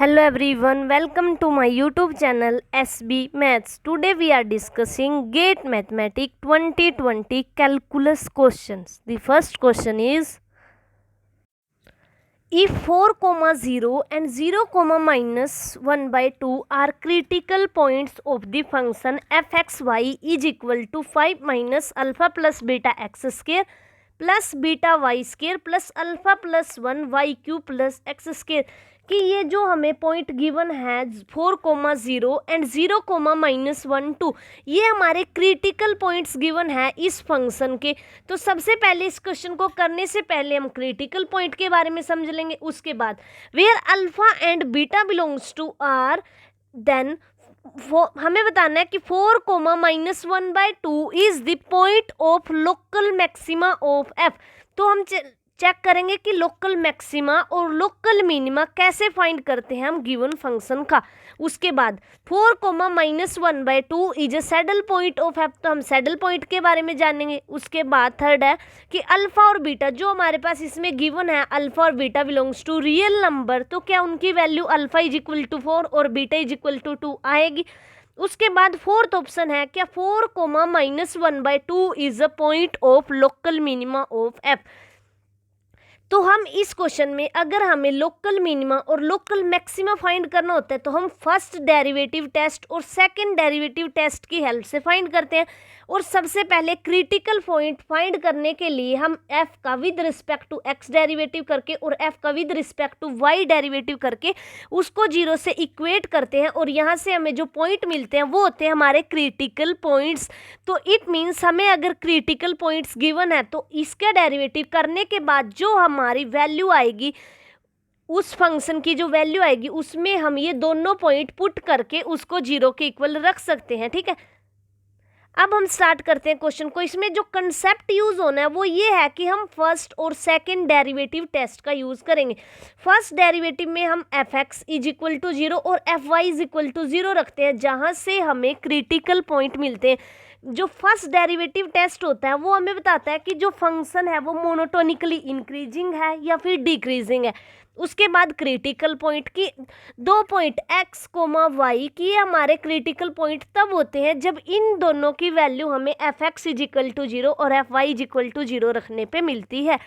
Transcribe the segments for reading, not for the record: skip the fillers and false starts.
Hello everyone, welcome to my YouTube channel SB Maths. Today we are discussing GATE Mathematics 2020 calculus questions. The first question is, if 4, 0 and 0, minus 1 by 2 are critical points of the function fxy is equal to 5 minus alpha plus beta x square plus beta y square plus alpha plus 1 y cube plus x square, कि ये जो हमें point given है 4, 0 and 0, -1, 2 ये हमारे critical points given है इस function के। तो सबसे पहले इस क्वेश्चन को करने से पहले हम क्रिटिकल पॉइंट के बारे में समझ लेंगे। उसके बाद where alpha and beta belongs to R, then हमें बताना है कि 4, -1 by 2 is the point of local maxima of f. तो हम चेक करेंगे कि लोकल मैक्सिमा और लोकल मिनिमा कैसे फाइंड करते हैं हम गिवन फंक्शन का। उसके बाद 4, -1 by 2 is a saddle point of f, तो हम सैडल पॉइंट के बारे में जानेंगे। उसके बाद थर्ड है कि अल्फा और बीटा जो हमारे पास इसमें गिवन है, अल्फा और beta belongs to real number, तो क्या उनकी value alpha is equal to 4 और बीटा इज इक्वल टू 2 आएगी। उसके बाद फोर्थ ऑप्शन है क्या 4, -1 by 2 is a point of local minima of f. तो हम इस क्वेश्चन में अगर हमें लोकल मिनिमा और लोकल मैक्सिमा फाइंड करना होता है तो हम फर्स्ट डेरिवेटिव टेस्ट और सेकंड डेरिवेटिव टेस्ट की हेल्प से फाइंड करते हैं। और सबसे पहले क्रिटिकल पॉइंट फाइंड करने के लिए हम f का with respect to x derivative करके और f का with respect to y derivative करके उसको 0 से इक्वेट करते हैं, और यहाँ से हमें जो पॉइंट मिलते हैं वो होते हैं हमारे क्रिटिकल पॉइंट्स। तो इट मीन्स हमें अगर क्रिटिकल पॉइंट्स गिवन है तो इसका डेरिवेटिव करने के बाद जो हमारी वैल्यू आएगी, उस फंक्शन की जो वैल्यू आएगी उसमें हम ये दोनों पॉइंट पुट करके उसको 0 के इक्वल रख सकते हैं। ठीक है, अब हम स्टार्ट करते हैं क्वेश्चन को। इसमें जो कंसेप्ट यूज होना है वो ये है कि हम फर्स्ट और सेकंड डेरिवेटिव टेस्ट का यूज करेंगे। फर्स्ट डेरिवेटिव में हम fx इज इक्वल टू 0 और fy इज इक्वल टू 0 रखते हैं, जहां से हमें क्रिटिकल पॉइंट मिलते हैं। जो फर्स्ट डेरिवेटिव टेस्ट होता है वो हमें बताता है कि जो फंक्शन है वो मोनोटोनिकली इंक्रीजिंग है या फिर डिक्रीजिंग है। उसके बाद क्रिटिकल पॉइंट की 2 पॉइंट x, y की हमारे क्रिटिकल पॉइंट तब होते हैं जब इन दोनों की वैल्यू हमें fx इज इक्वल टू 0 और fy इज इक्वल टू 0 रखने पे मिलती है।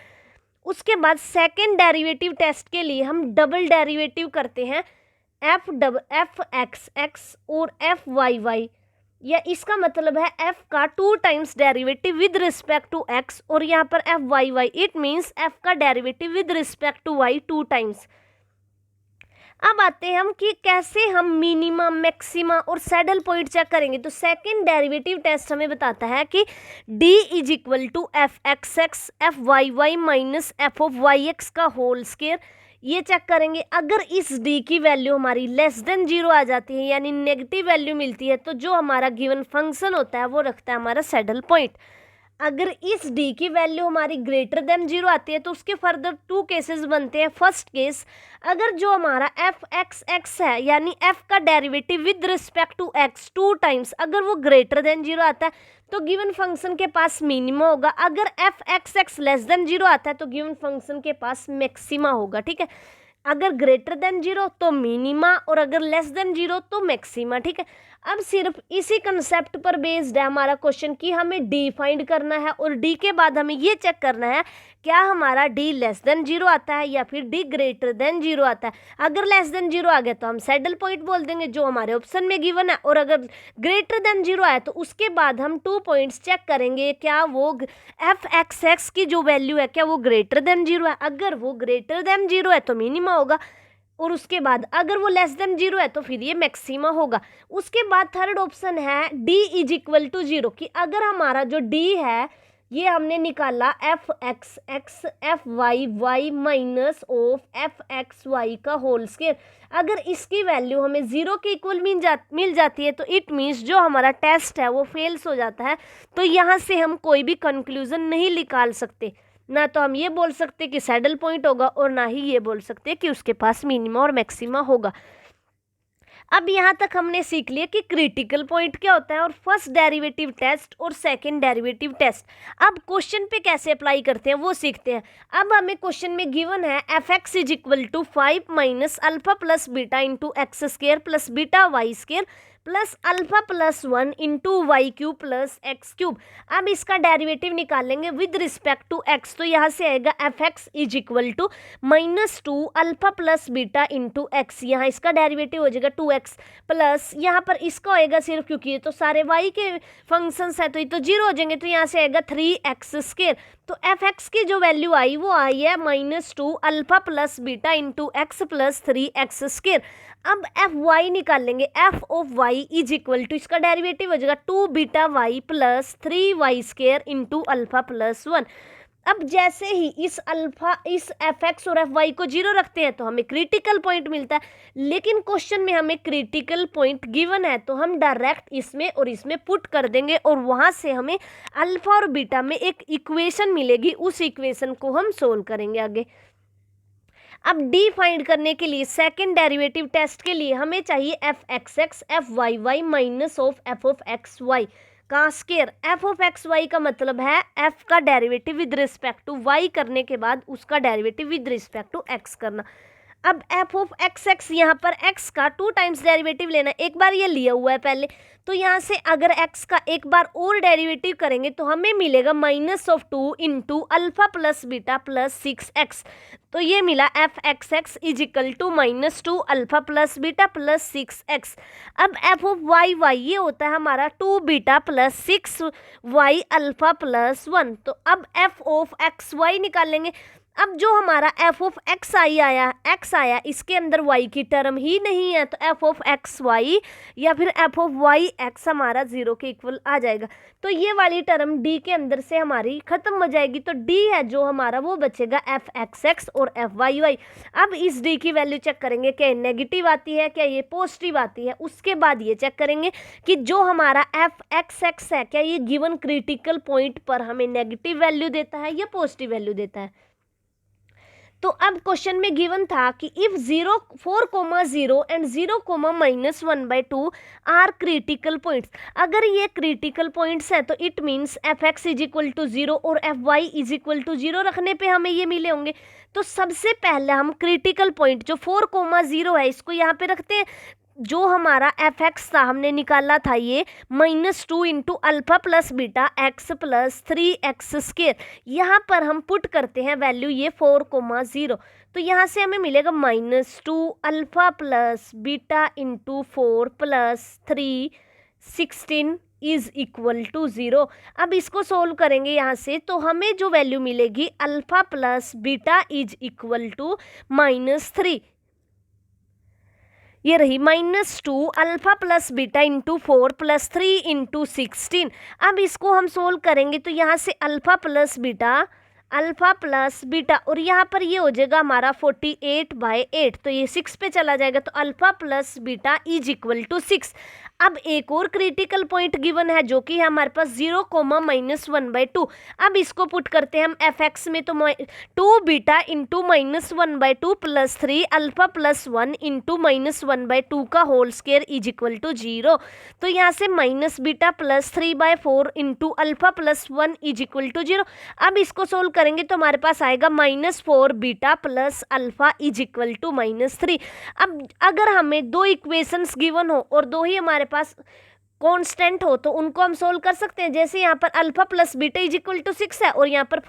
उसके बाद सेकेंड डेरिवेटिव टेस्ट के लिए हम डबल डेरिवेटिव करते हैं f(x)(x) और f(y)(y), या इसका मतलब है f का 2 times derivative with respect to x और यहाँ पर f(y)(y), इट मीन्स f का derivative with respect to y 2 times. अब आते हैं हम कि कैसे हम मिनिमम, मैक्सिमा और सैडल पॉइंट चेक करेंगे। तो सेकंड डेरिवेटिव टेस्ट हमें बताता है कि d is equal to f(x)(x) f(y)(y) minus f(y)(x) का होल स्क्वायर। ये चेक करेंगे, अगर इस d की वैल्यू हमारी लेस देन 0 आ जाती है यानी नेगेटिव वैल्यू मिलती है, तो जो हमारा गिवन फंक्शन होता है वो रखता है हमारा सैडल पॉइंट। अगर इस d की वैल्यू हमारी ग्रेटर देन 0 आती है तो उसके फर्दर 2 केसेस बनते हैं। फर्स्ट केस, अगर जो हमारा f(x)(x) है यानी f का derivative with respect to x 2 times, अगर वो ग्रेटर देन 0 आता है तो गिवन फंक्शन के पास मिनिमा होगा। अगर f(x)(x) लेस देन 0 आता है तो गिवन फंक्शन के पास मैक्सिमा होगा। ठीक है, अगर ग्रेटर देन 0 तो मिनिमा और अगर लेस देन 0 तो मैक्सिमा। ठीक है, अब सिर्फ इसी कंसेप्ट पर बेस्ड है हमारा क्वेश्चन कि हमें d फाइंड करना है, और d के बाद हमें ये चेक करना है क्या हमारा d लेस देन 0 आता है या फिर d ग्रेटर देन 0 आता है। अगर लेस देन 0 आ गया तो हम सैडल पॉइंट बोल देंगे जो हमारे ऑप्शन में गिवन है, और अगर ग्रेटर देन 0 आया तो उसके बाद हम 2 पॉइंट्स चेक करेंगे क्या वो f(x)(x) की जो वैल्यू है क्या वो ग्रेटर देन 0 है। अगर वो ग्रेटर देन 0 है तो मिनिमा होगा, और उसके बाद अगर वो लेस देन 0 है तो फिर ये मैक्सिमा होगा। उसके बाद थर्ड ऑप्शन है d इज इक्वल टू 0, कि अगर हमारा जो d है ये हमने निकाला f(x)(x) f(y)(y) minus of f(x)(y) का होल स्क्वायर, अगर इसकी वैल्यू हमें 0 के इक्वल मिल जाती है तो इट मीन्स जो हमारा टेस्ट है वो फेल्स हो जाता है। तो यहाँ से हम कोई भी कंक्लूजन नहीं निकाल सकते, ना तो हम ये बोल सकते कि सैडल पॉइंट होगा और ना ही ये बोल सकते कि उसके पास मिनिमा और मैक्सिमा होगा। अब यहाँ तक हमने सीख लिया कि क्रिटिकल पॉइंट क्या होता है और फर्स्ट डेरिवेटिव टेस्ट और सेकंड डेरिवेटिव टेस्ट। अब क्वेश्चन पे कैसे अप्लाई करते हैं वो सीखते हैं। अब हमें क्वेश्चन में गिवन है f x is equal to 5 minus alpha plus beta into x square plus beta y square plus alpha plus 1 into y cube plus x cube. अब इसका डेरिवेटिव निकालेंगे विद रिस्पेक्ट टू एक्स, तो यहाँ से आएगा f x is equal to -2 alpha plus beta into x, यहाँ इसका derivative हो जाएगा 2x प्लस यहाँ पर इसका होएगा सिर्फ, क्योंकि ये तो सारे y के फंक्शंस है तो ये तो 0 हो जाएंगे, तो यहाँ से आएगा 3x स्क्वायर। तो एफ एक्स की जो वैल्यू आई वो आई है -2 alpha plus beta into x plus 3x square. अब एफ वाई निकालेंगे, f of y is equal to इसका डेरिवेटिव हो जाएगा 2 beta y plus 3y square into alpha plus 1। अब जैसे ही इस एफ एक्स और एफ वाई को 0 रखते हैं तो हमें क्रिटिकल पॉइंट मिलता है, लेकिन क्वेश्चन में हमें क्रिटिकल पॉइंट गिवन है तो हम डायरेक्ट इसमें और इसमें पुट कर देंगे और वहाँ से हमें अल्फा और बीटा में एक इक्वेशन मिलेगी, उस इक्वेशन को हम सोल्व करेंगे आगे। अब डी फाइंड करने के लिए सेकंड डेरिवेटिव टेस्ट के लिए हमें चाहिए f x x f y y minus of f of x y का square. F of x y का मतलब है एफ का derivative with respect to y करने के बाद उसका derivative with respect to x करना। अब एफ ऑफ एक्स एक्स यहाँ पर एक्स का 2 टाइम्स डेरिवेटिव लेना, एक बार ये लिया हुआ है पहले, तो यहाँ से अगर एक्स का एक बार और डेरिवेटिव करेंगे तो हमें मिलेगा -2 into alpha plus beta plus 6x। तो ये मिला f x x is equal to -2 alpha plus beta plus 6x। अब एफ ऑफ वाई वाई ये होता है हमारा 2 beta plus 6y alpha plus 1। तो अब एफ ऑफ एक्स वाई निकालेंगे। अब जो हमारा एफ ऑफ एक्स आया इसके अंदर वाई की टर्म ही नहीं है, तो एफ ऑफ एक्स वाई या फिर एफ ऑफ वाई एक्स हमारा 0 के इक्वल आ जाएगा। तो ये वाली टर्म डी के अंदर से हमारी खत्म हो जाएगी, तो डी है जो हमारा वो बचेगा एफ एक्स एक्स और एफ वाई वाई। अब इस डी की वैल्यू चेक करेंगे, क्या ये नेगेटिव आती है, क्या ये पॉजिटिव आती है। उसके बाद ये चेक करेंगे कि जो हमारा एफ एक्स एक्स है क्या ये गिवन क्रिटिकल पॉइंट पर हमें नेगेटिव वैल्यू देता है या पॉजिटिव वैल्यू देता है। तो अब क्वेश्चन में गिवन था कि if 4,0 and 0,-1/2 are critical points. अगर ये क्रिटिकल पॉइंट्स है तो it means f x is equal to 0 और f y is equal to 0 रखने पे हमें ये मिले होंगे। तो सबसे पहले हम क्रिटिकल पॉइंट जो 4,0 है इसको यहाँ पे रखते हैं। जो हमारा एफ एक्स था हमने निकाला था ये -2 into alpha plus beta x plus 3x square. यहाँ पर हम पुट करते हैं वैल्यू ये 4,0, तो यहाँ से हमें मिलेगा -2 alpha plus beta into 4 plus 3 16 is equal to 0। अब इसको सोल्व करेंगे यहाँ से, तो हमें जो वैल्यू मिलेगी alpha plus beta is equal to -3, ये रही -2 alpha plus beta into 4 plus 3 into 16। अब इसको हम सोल्व करेंगे तो यहाँ से अल्फा प्लस बीटा और यहाँ पर ये हो जाएगा हमारा 48/8, तो ये 6 पे चला जाएगा, तो alpha plus beta is equal to 6। अब एक और क्रिटिकल पॉइंट गिवन है जो कि है हमारे पास 0,-1/2। अब इसको पुट करते हैं हम एफ एक्स में, तो 2 beta into -1/2 plus 3 alpha plus 1 into -1/2 का whole square is equal to 0। तो यहाँ से minus beta plus 3/4 into alpha plus 1 is equal to 0। अब इसको सोल्व करेंगे तो हमारे पास आएगा -4 beta plus alpha is equal to -3। अब अगर हमें 2 इक्वेशंस गिवन हो और 2 ही हमारे पास कांस्टेंट हो तो उनको हम सोल्व कर सकते हैं। जैसे यहाँ पर alpha plus beta is equal to 6 है और यहाँ पर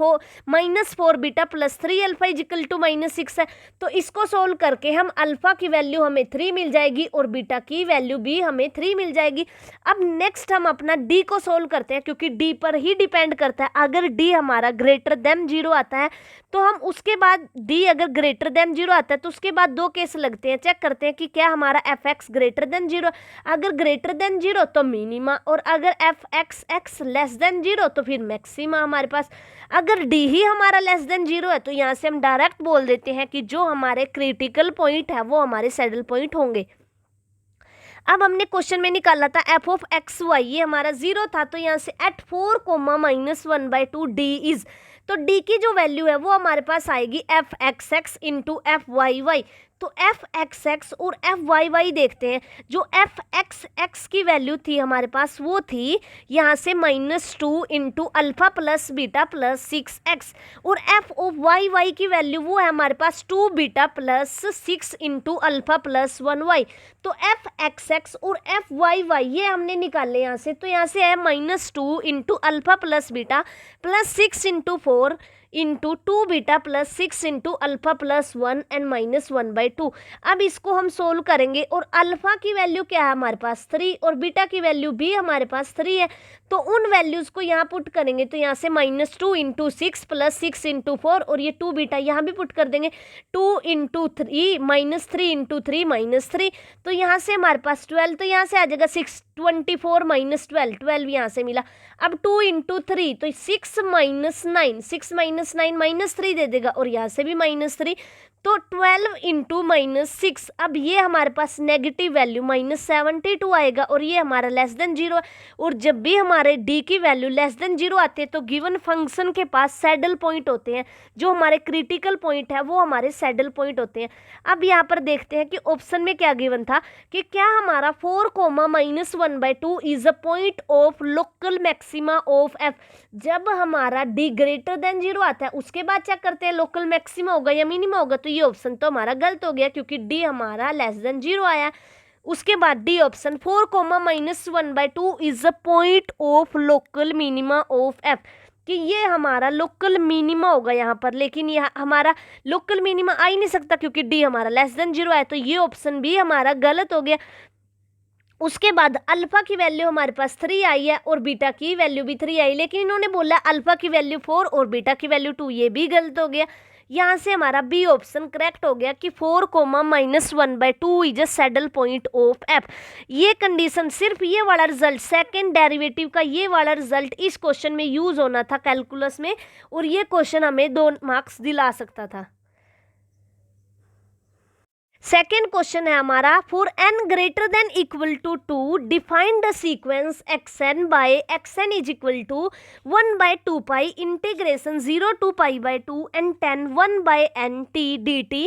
-4 beta plus 3 alpha is equal to -6 है, तो इसको सोल्व करके हम अल्फा की वैल्यू हमें 3 मिल जाएगी और बीटा की वैल्यू भी हमें 3 मिल जाएगी। अब नेक्स्ट हम अपना डी को सोल्व करते हैं, क्योंकि डी पर ही डिपेंड करता है। अगर डी हमारा ग्रेटर देन 0 आता है तो हम उसके बाद डी अगर ग्रेटर देन 0 आता है तो उसके बाद 2 केस लगते हैं, चेक करते हैं कि क्या हमारा एफ एक्स ग्रेटर देन 0। अगर ग्रेटर देन 0 तो मिनिमा, और अगर F x x less than 0 तो फिर मैक्सिमा हमारे पास। अगर डी ही हमारा लेस देन 0 है तो यहाँ से हम डायरेक्ट बोल देते हैं कि जो हमारे क्रिटिकल पॉइंट है वो हमारे सैडल पॉइंट होंगे। अब हमने क्वेश्चन में निकाला था एफ ऑफ एक्स वाई, ये हमारा 0 था, तो यहाँ से एट 4,-1/2 डी इज, तो डी की जो वैल्यू है वो हमारे पास आएगी f x x into f y y. तो एफ एक्स एक्स और एफ वाई वाई देखते हैं। जो एफ एक्स एक्स की वैल्यू थी हमारे पास वो थी यहाँ से -2 into alpha plus beta plus 6x, और एफ ऑफ वाई वाई की वैल्यू वो है हमारे पास 2 beta plus 6 into alpha plus 1y। तो एफ एक्स एक्स और एफ वाई वाई ये हमने निकाले यहाँ से, तो यहाँ से है -2 into alpha plus beta plus 6 into 4 into 2 beta plus 6 into alpha plus 1 and -1/2। अब इसको हम सोल्व करेंगे और अल्फा की वैल्यू क्या है हमारे पास 3 और बीटा की वैल्यू भी हमारे पास 3 है, तो उन वैल्यूज़ को यहाँ पुट करेंगे। तो यहाँ से -2 इंटू 6 प्लस 6 इंटू 4 और ये 2 बीटा यहाँ भी पुट कर देंगे, 2 इंटू 3 -3 इंटू 3 -3, तो यहाँ से हमारे पास 12, तो यहाँ से आ जाएगा 6 24 -12 12 यहाँ से मिला। अब 2 इंटू 3 तो 6 -9 6 -9 -3 दे देगा और यहाँ से भी -3, तो 12 इंटू -6। अब ये हमारे पास नेगेटिव वैल्यू -72 आएगा और ये हमारा लेस देन 0 है। और जब भी हमारे डी की वैल्यू लेस देन 0 आती है तो गिवन फंक्शन के पास सैडल पॉइंट होते हैं, जो हमारे क्रिटिकल पॉइंट है वो हमारे सैडल पॉइंट होते हैं। अब यहाँ पर देखते हैं कि ऑप्शन में क्या गिवन था कि क्या हमारा 4, -1/2 is a point of local maxima of F. जब हमारा डी ग्रेटर देन 0 आता है उसके बाद चेक करते हैं लोकल मैक्सिमा होगा या मिनिमा होगा, तो ये ऑप्शन तो हमारा गलत हो गया क्योंकि डी हमारा लेस देन 0 आया। उसके बाद D option 4, -1/2 is a point of local minima of F, कि ये हमारा लोकल मिनिमा होगा यहाँ पर, लेकिन यह हमारा लोकल मिनिमा आ ही नहीं सकता क्योंकि डी हमारा लेस देन 0 आया, तो ये ऑप्शन भी हमारा गलत हो गया। उसके बाद अल्फा की वैल्यू हमारे पास 3 आई है और बीटा की वैल्यू भी 3 आई, लेकिन इन्होंने बोला अल्फा की वैल्यू 4 और बीटा की वैल्यू 2, ये भी गलत हो गया। यहाँ से हमारा बी ऑप्शन करेक्ट हो गया कि 4, -1/2 is a saddle point of F. ये कंडीशन सिर्फ ये वाला रिजल्ट सेकंड डेरिवेटिव का ये वाला रिजल्ट इस क्वेश्चन में यूज होना था कैलकुलस में, और ये क्वेश्चन हमें 2 मार्क्स दिला सकता था। सेकेंड क्वेश्चन है हमारा, for n greater than equal to 2 define the sequence xn by xn is equal to 1/2 pi integration 0 to π/2 and 10 1/n t dt।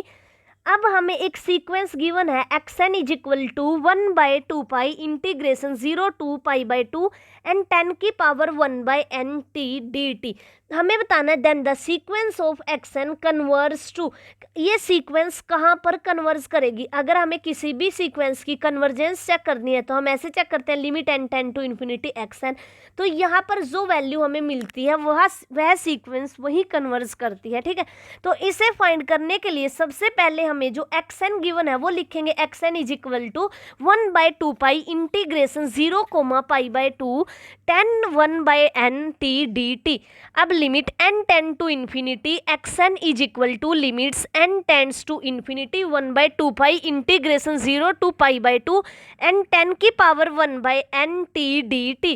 अब हमें एक सीक्वेंस गिवन है xn is equal to 1/2 pi integration 0 to π/2 and 10 की power 1/n t dt। हमें बताना है then the sequence of xn converges to, ये सीक्वेंस कहाँ पर कन्वर्स करेगी। अगर हमें किसी भी सीक्वेंस की कन्वर्जेंस चेक करनी है तो हम ऐसे चेक करते हैं limit n tend to infinity xn, तो यहाँ पर जो वैल्यू हमें मिलती है वह सीक्वेंस वही कन्वर्स करती है, ठीक है। तो इसे फाइंड करने के लिए सबसे पहले हमें जो xn गिवन है वो लिखेंगे xn is equal to 1/2 pi integration 0 π/2 10 1/n t dt। अब limit n tend to infinity xn is equal to limits n tends to infinity 1/2 pi integration 0 to π/2 and 10 की पावर 1/n t dt।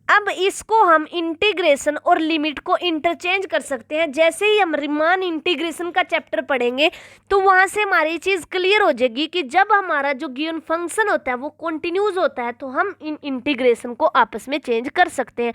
अब इसको हम integration और limit को interchange कर सकते हैं। जैसे ही हम रीमान इंटीग्रेशन का चैप्टर पढ़ेंगे तो वहाँ से हमारी चीज़ क्लियर हो जाएगी कि जब हमारा जो गिवन फंक्शन होता है वो कॉन्टिन्यूज होता है तो हम इन इंटीग्रेशन को आपस में चेंज कर सकते हैं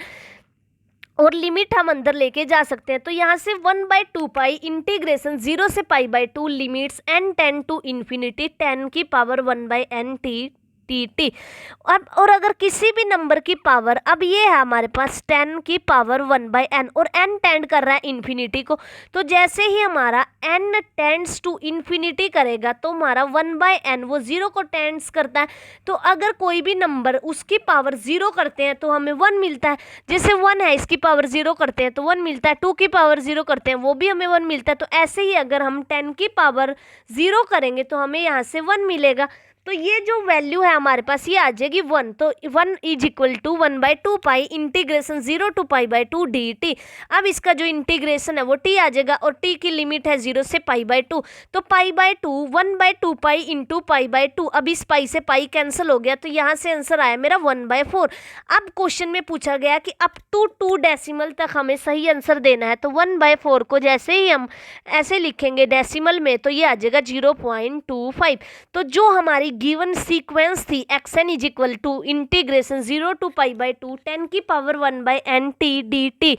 और लिमिट हम अंदर लेके जा सकते हैं। तो यहाँ से 1/2 पाई इंटीग्रेशन 0 से π/2 limits n tend to infinity 10 की पावर 1/n t। अब और अगर किसी भी नंबर की पावर, अब ये है हमारे पास 10 की पावर 1/n और n टेंड कर रहा है इन्फिनिटी को, तो जैसे ही हमारा n टेंड्स टू इन्फिनिटी करेगा तो हमारा 1/n वो 0 को टेंड्स करता है। तो अगर कोई भी नंबर उसकी पावर 0 करते हैं तो हमें 1 मिलता है, जैसे 1 है इसकी पावर 0 करते हैं तो 1 मिलता है, 2 की पावर 0 करते हैं वो भी हमें 1 मिलता है। तो ऐसे ही अगर हम 10 की पावर 0 करेंगे तो हमें यहाँ से 1 मिलेगा। तो ये जो वैल्यू है हमारे पास ये आ जाएगी 1, तो 1 is equal to 1/2 pi integration 0 to π/2 dt। अब इसका जो इंटीग्रेशन है वो t आ जाएगा और t की लिमिट है 0 से π/2, तो π/2 1/2 पाई इंटू π/2। अब इस पाई से पाई कैंसिल हो गया तो यहाँ से आंसर आया मेरा 1/4। अब क्वेश्चन में पूछा गया कि अप टू 2 डेसिमल तक हमें सही आंसर देना है, तो 1/4 को जैसे ही हम ऐसे लिखेंगे डेसिमल में तो ये आ जाएगा 0.25। तो जो हमारी गिवन सीक्वेंस थी xn is equal to integration 0 to π/2 10 की पावर 1/n t dt,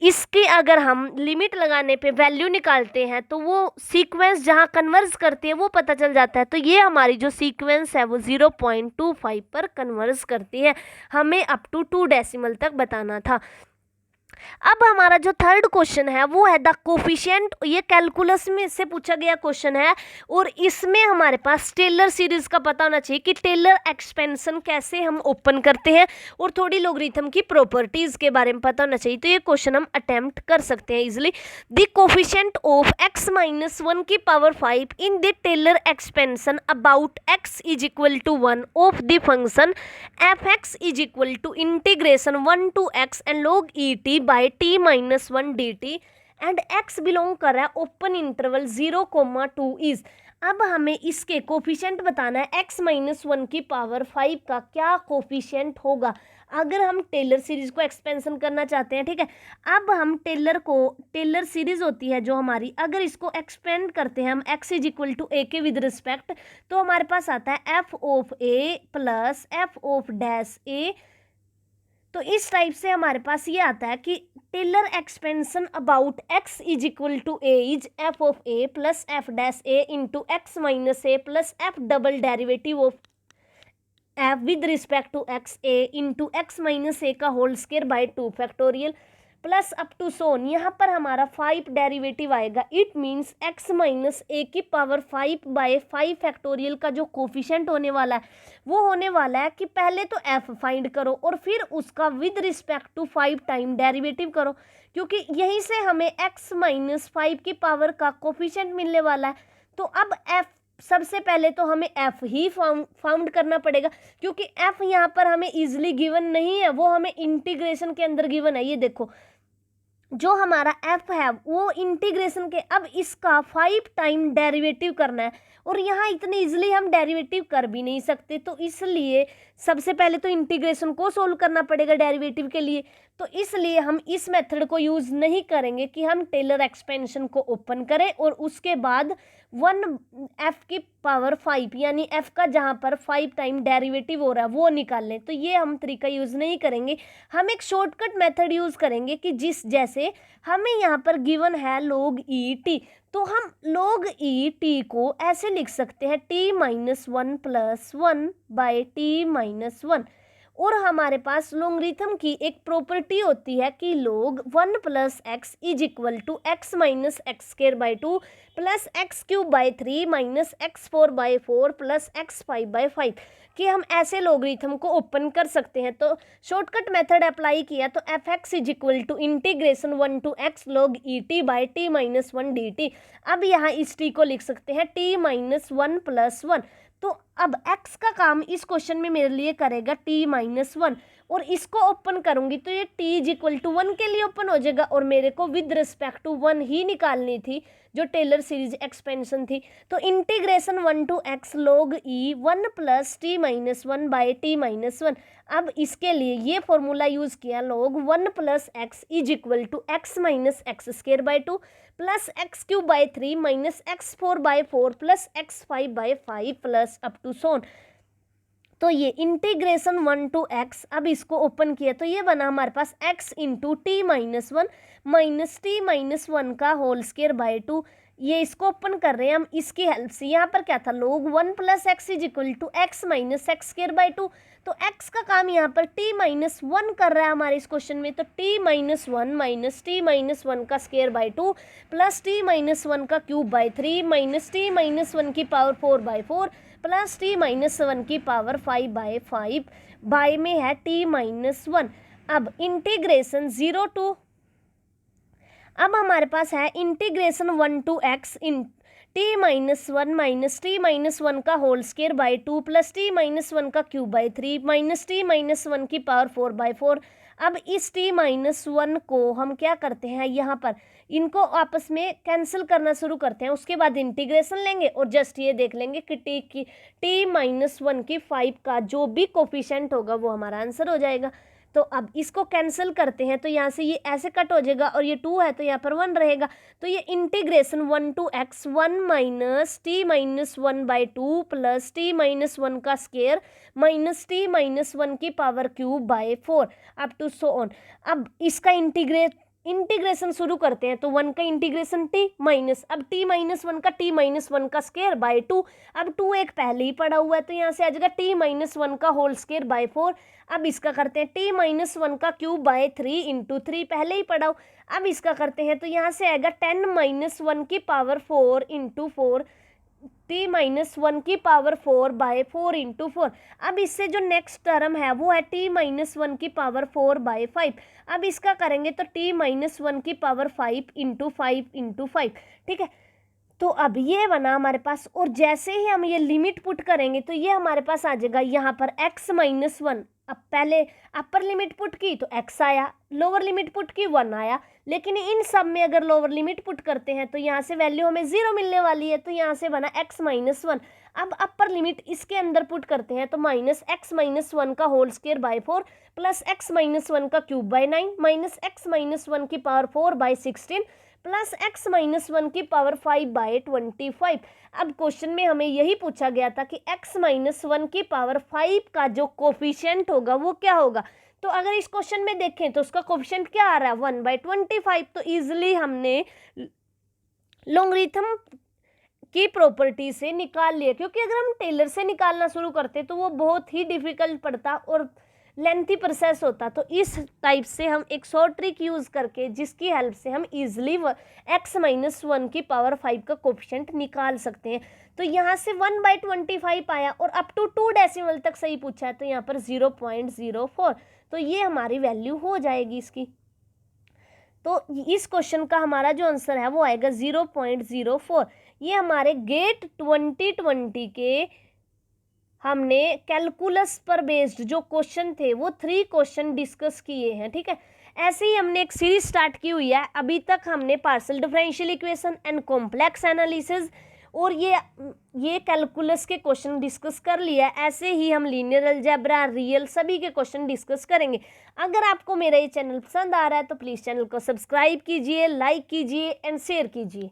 इसकी अगर हम लिमिट लगाने पे वैल्यू निकालते हैं तो वो सीक्वेंस जहाँ कन्वर्ज करती है वो पता चल जाता है। तो ये हमारी जो सीक्वेंस है वो 0.25 पर कन्वर्ज करती है। हमें अप टू 2 डेसिमल तक बताना था। अब हमारा जो थर्ड क्वेश्चन है वो है द कोफिशिएंट। ये कैलकुलस में से पूछा गया क्वेश्चन है और इसमें हमारे पास टेलर सीरीज का पता होना चाहिए कि टेलर एक्सपेंशन कैसे हम ओपन करते हैं और थोड़ी लॉगरिथम की प्रॉपर्टीज के बारे में पता होना चाहिए। तो ये क्वेश्चन हम अटेम्प्ट कर सकते हैं easily. The coefficient of x minus 1 की power 5 in the Taylor expansion about x is equal to 1 of the function f x is equal to integration 1 to x and log e t by t minus 1 d t एंड x belong कर रहा है open interval 0,2 is. अब हमें इसके coefficient बताना है x minus 1 की पावर 5 का क्या कोफिशिएंट होगा अगर हम टेलर सीरीज को एक्सपेंशन करना चाहते हैं। ठीक है, अब हम टेलर सीरीज होती है जो हमारी, अगर इसको एक्सपेंड करते हैं हम x is equal to a के विद रिस्पेक्ट, तो हमारे पास आता है f of a plus f of dash a. तो इस टाइप से हमारे पास ये आता है कि Taylor expansion about x is equal to a is f of a plus f dash a into x minus a plus f double derivative of f with respect to x a into x minus a का whole square by 2 factorial plus up to so on. यहाँ पर हमारा 5 derivative आएगा। It means x minus a की power 5 bye 5 factorial का जो coefficient होने वाला है वो होने वाला है कि पहले तो f फाइंड करो और फिर उसका with respect to 5 time derivative करो, क्योंकि यहीं से हमें x माइनस 5 की पावर का कोफिशिएंट मिलने वाला है। तो अब f सबसे पहले तो हमें f ही फाउंड करना पड़ेगा, क्योंकि f यहाँ पर हमें इजिली गिवन नहीं है, वो हमें इंटीग्रेशन के अंदर गिवन है। ये देखो जो हमारा f है वो इंटीग्रेशन के, अब इसका 5 टाइम डेरिवेटिव करना है और यहाँ इतने इजीली हम डेरिवेटिव कर भी नहीं सकते, तो इसलिए सबसे पहले तो इंटीग्रेशन को सोल्व करना पड़ेगा डेरिवेटिव के लिए। तो इसलिए हम इस मेथड को यूज़ नहीं करेंगे कि हम टेलर एक्सपेंशन को ओपन करें और उसके बाद 1 f की पावर 5 यानी f का जहाँ पर 5 टाइम डेरिवेटिव हो रहा है वो निकाल लें। तो ये हम तरीका यूज़ नहीं करेंगे, हम एक शॉर्टकट मेथड यूज़ करेंगे कि जिस जैसे हमें यहाँ पर गिवन है log ई टी, तो हम log ई टी को ऐसे लिख सकते हैं t minus 1 plus 1 by t minus 1। और हमारे पास लॉगरिथम की एक प्रॉपर्टी होती है कि log 1 plus x is equal to x minus x square by 2 plus x cube by 3 minus x 4 by 4 plus x 5 by 5 कि हम ऐसे लॉगरिथम को ओपन कर सकते हैं। तो शॉर्टकट मेथड अप्लाई किया तो f x is equal to integration 1 to x log e t by t minus 1 d t. अब यहाँ इस टी को लिख सकते हैं t माइनस 1 प्लस 1। तो अब x का काम इस क्वेश्चन में मेरे लिए करेगा t माइनस 1 और इसको ओपन करूंगी तो ये t इज इक्वल टू 1 के लिए ओपन हो जाएगा और मेरे को विद रिस्पेक्ट टू 1 ही निकालनी थी जो टेलर सीरीज एक्सपेंशन थी। तो integration 1 to x log e 1 plus t minus 1 by t minus 1। अब इसके लिए ये फॉर्मूला यूज़ किया log 1 plus x is equal to x minus x square by 2 plus x cube by 3 minus x 4 by 4 plus x 5 by 5 plus up to so on. तो ये integration 1 to x, अब इसको open किया तो ये बना हमारे पास x into T minus 1 minus t minus 1 का होल स्क्वायर बाई 2। ये इसको ओपन कर रहे हैं हम इसकी हेल्प से। यहाँ पर क्या था log 1 plus x is equal to x minus x square by 2। तो x का काम यहाँ पर t माइनस 1 कर रहा है हमारे इस क्वेश्चन में, तो t minus 1 minus t minus 1 का square by 2 plus t minus 1 का cube by 3 minus t minus 1 की power 4 by 4 plus t minus 1 की पावर 5 बाई 5 बाई में है t माइनस 1। अब इंटीग्रेशन 0 टू, अब हमारे पास है integration 1 to x in t minus 1 minus t minus 1 का whole square by 2 plus t minus 1 का cube by 3 minus t minus 1 की पावर 4 बाई 4। अब इस t माइनस 1 को हम क्या करते हैं, यहाँ पर इनको आपस में कैंसिल करना शुरू करते हैं, उसके बाद इंटीग्रेशन लेंगे और जस्ट ये देख लेंगे कि t माइनस 1 की 5 का जो भी कोफिशिएंट होगा वो हमारा आंसर हो जाएगा। तो अब इसको कैंसिल करते हैं तो यहाँ से ये ऐसे कट हो जाएगा और ये 2 है तो यहाँ पर 1 रहेगा। तो ये integration 1 to x 1 minus t minus 1 by 2 plus t minus 1 का स्क्वायर माइनस टी माइनस 1 की power cube by 4 up to so on. अब इसका इंटीग्रेशन शुरू करते हैं तो 1 का इंटीग्रेशन t माइनस, अब t माइनस 1 का t माइनस 1 का स्क्वायर बाय 2, अब 2 एक पहले ही पड़ा हुआ है तो यहाँ से आ जाएगा t माइनस 1 का होल स्क्वायर बाय 4। अब इसका करते हैं t माइनस 1 का क्यूब बाय 3 इंटू 3, पहले ही पढ़ा हो। अब इसका करते हैं तो यहाँ से आएगा 10 माइनस 1 की पावर 4 इंटू 4, t माइनस 1 की पावर 4 बाय 4 इंटू 4। अब इससे जो नेक्स्ट टर्म है वो है t माइनस 1 की पावर 4 बाय 5। अब इसका करेंगे तो t माइनस 1 की पावर 5 इंटू 5 इंटू 5, ठीक है। तो अब ये बना हमारे पास, और जैसे ही हम ये लिमिट पुट करेंगे तो ये हमारे पास आ जाएगा यहाँ पर x माइनस 1। अब पहले अपर लिमिट पुट की तो x आया, लोअर लिमिट पुट की 1 आया, लेकिन इन सब में अगर लोअर लिमिट पुट करते हैं तो यहाँ से वैल्यू हमें 0 मिलने वाली है, तो यहाँ से बना x माइनस 1। अब अपर लिमिट इसके अंदर पुट करते हैं तो माइनस x माइनस 1 का whole square by 4 plus x minus 1 का cube by 9 minus x minus 1 की power 4 by 16 plus x minus 1 की पावर 5 बाय 25। अब क्वेश्चन में हमें यही पूछा गया था कि x माइनस 1 की पावर 5 का जो कोफिशिएंट होगा वो क्या होगा। तो अगर इस क्वेश्चन में देखें तो उसका कोफिशिएंट क्या आ रहा है 1/25। तो इजिली हमने लॉगरिथम की प्रॉपर्टी से निकाल लिया, क्योंकि अगर हम टेलर से निकालना शुरू करते तो वो बहुत ही डिफिकल्ट पड़ता और लेंथी प्रोसेस होता। तो इस टाइप से हम एक शॉर्ट ट्रिक यूज़ करके जिसकी हेल्प से हम इजीली x माइनस 1 की पावर 5 का कोफिशिएंट निकाल सकते हैं। तो यहाँ से 1/25 आया और अप टू 2 डेसिमल तक सही पूछा है, तो यहाँ पर 0.04, तो ये हमारी वैल्यू हो जाएगी इसकी। तो इस क्वेश्चन का हमारा जो आंसर है वो आएगा 0.04। ये हमारे गेट 2020 के हमने कैलकुलस पर बेस्ड जो क्वेश्चन थे वो 3 क्वेश्चन डिस्कस किए हैं, ठीक है। ऐसे ही हमने एक सीरीज स्टार्ट की हुई है। अभी तक हमने partial differential equation and complex analysis और ये कैलकुलस के क्वेश्चन डिस्कस कर लिया है। ऐसे ही हम लीनियर अलजेब्रा, रियल, सभी के क्वेश्चन डिस्कस करेंगे। अगर आपको मेरा ये चैनल पसंद आ रहा है तो प्लीज़ चैनल को सब्सक्राइब कीजिए, लाइक कीजिए एंड शेयर कीजिए।